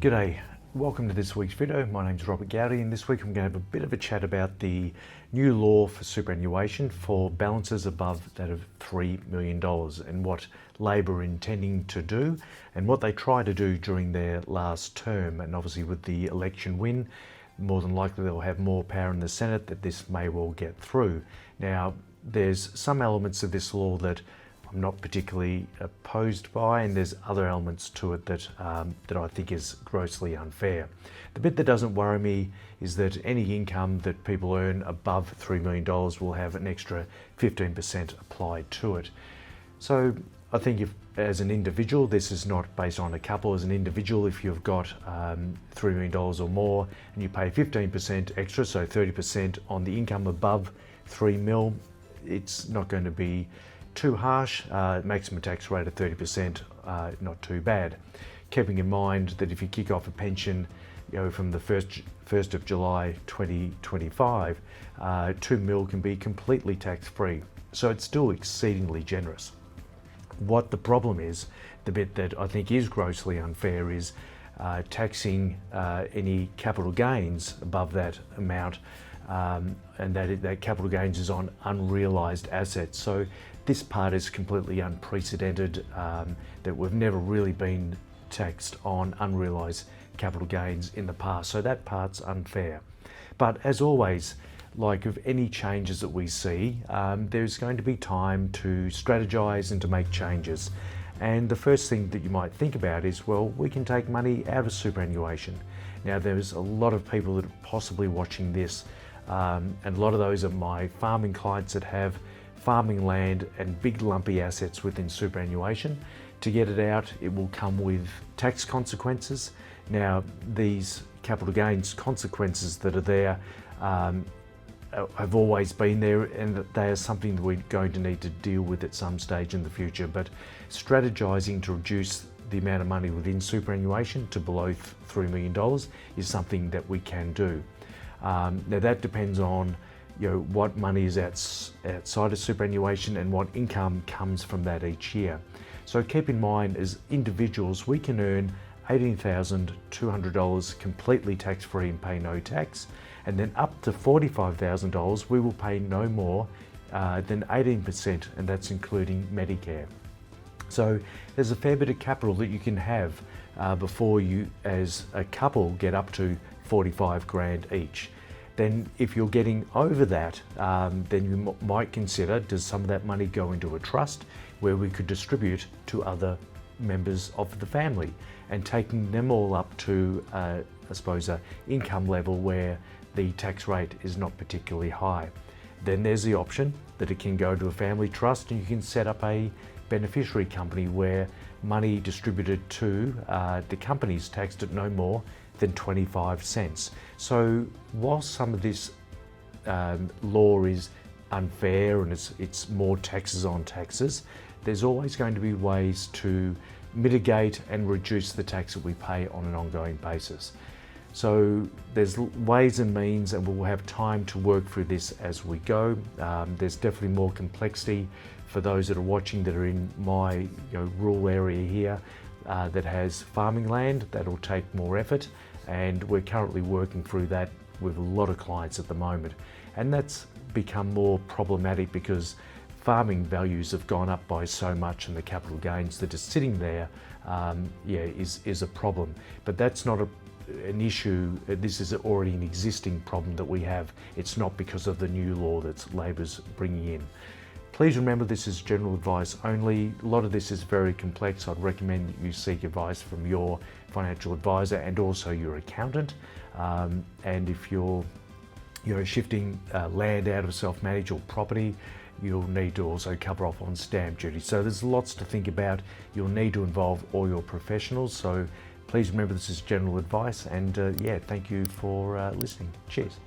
G'day, welcome to this week's video. My name's Robert Goudie, and this week I'm going to have a bit of a chat about the new law for superannuation for balances above that of $3 million and what Labor are intending to do and what they try to do during their last term. And obviously with the election win, more than likely they'll have more power in the Senate that this may well get through. Now, there's some elements of this law that I'm not particularly opposed by, and there's other elements to it that I think is grossly unfair. The bit that doesn't worry me is that any income that people earn above $3 million will have an extra 15% applied to it. So I think if, as an individual, this is not based on a couple, as an individual, if you've got $3 million or more and you pay 15% extra, so 30% on the income above 3 mil, it's not going to be too harsh. Maximum tax rate of 30%, not too bad. Keeping in mind that if you kick off a pension, from the 1st of July 2025, 2 mil can be completely tax-free. So it's still exceedingly generous. What the problem is, the bit that I think is grossly unfair, is taxing any capital gains above that amount, and that capital gains is on unrealised assets. So this part is completely unprecedented, that we've never really been taxed on unrealised capital gains in the past. So that part's unfair. But as always, like with any changes that we see, there's going to be time to strategise and to make changes. And the first thing that you might think about is, well, we can take money out of superannuation. Now, there's a lot of people that are possibly watching this, and a lot of those are my farming clients that have farming land and big lumpy assets within superannuation. To get it out, it will come with tax consequences. Now, these capital gains consequences that are there have always been there, and they are something that we're going to need to deal with at some stage in the future. But strategising to reduce the amount of money within superannuation to below $3 million is something that we can do. Now, that depends on what money is outside of superannuation and what income comes from that each year. So keep in mind, as individuals, we can earn $18,200 completely tax-free and pay no tax, and then up to $45,000 we will pay no more than 18%, and that's including Medicare. So there's a fair bit of capital that you can have before you, as a couple, get up to 45 grand each. Then if you're getting over that, then you might consider, does some of that money go into a trust where we could distribute to other members of the family, and taking them all up to, I suppose, an income level where the tax rate is not particularly high. Then there's the option that it can go to a family trust, and you can set up a beneficiary company where money distributed to the company is taxed at no more than 25 cents. So whilst some of this law is unfair and it's more taxes on taxes, there's always going to be ways to mitigate and reduce the tax that we pay on an ongoing basis. So there's ways and means, and we'll have time to work through this as we go. There's definitely more complexity for those that are watching that are in my rural area here that has farming land. That'll take more effort, and we're currently working through that with a lot of clients at the moment. And that's become more problematic because farming values have gone up by so much, and the capital gains that are sitting there is a problem. But that's not an issue. This is already an existing problem that we have. It's not because of the new law that Labor's bringing in. Please remember, this is general advice only. A lot of this is very complex. I'd recommend that you seek advice from your financial advisor and also your accountant. And if you're shifting land out of self-managed or property, you'll need to also cover off on stamp duty. So there's lots to think about. You'll need to involve all your professionals. So please remember, this is general advice, and thank you for listening. Cheers.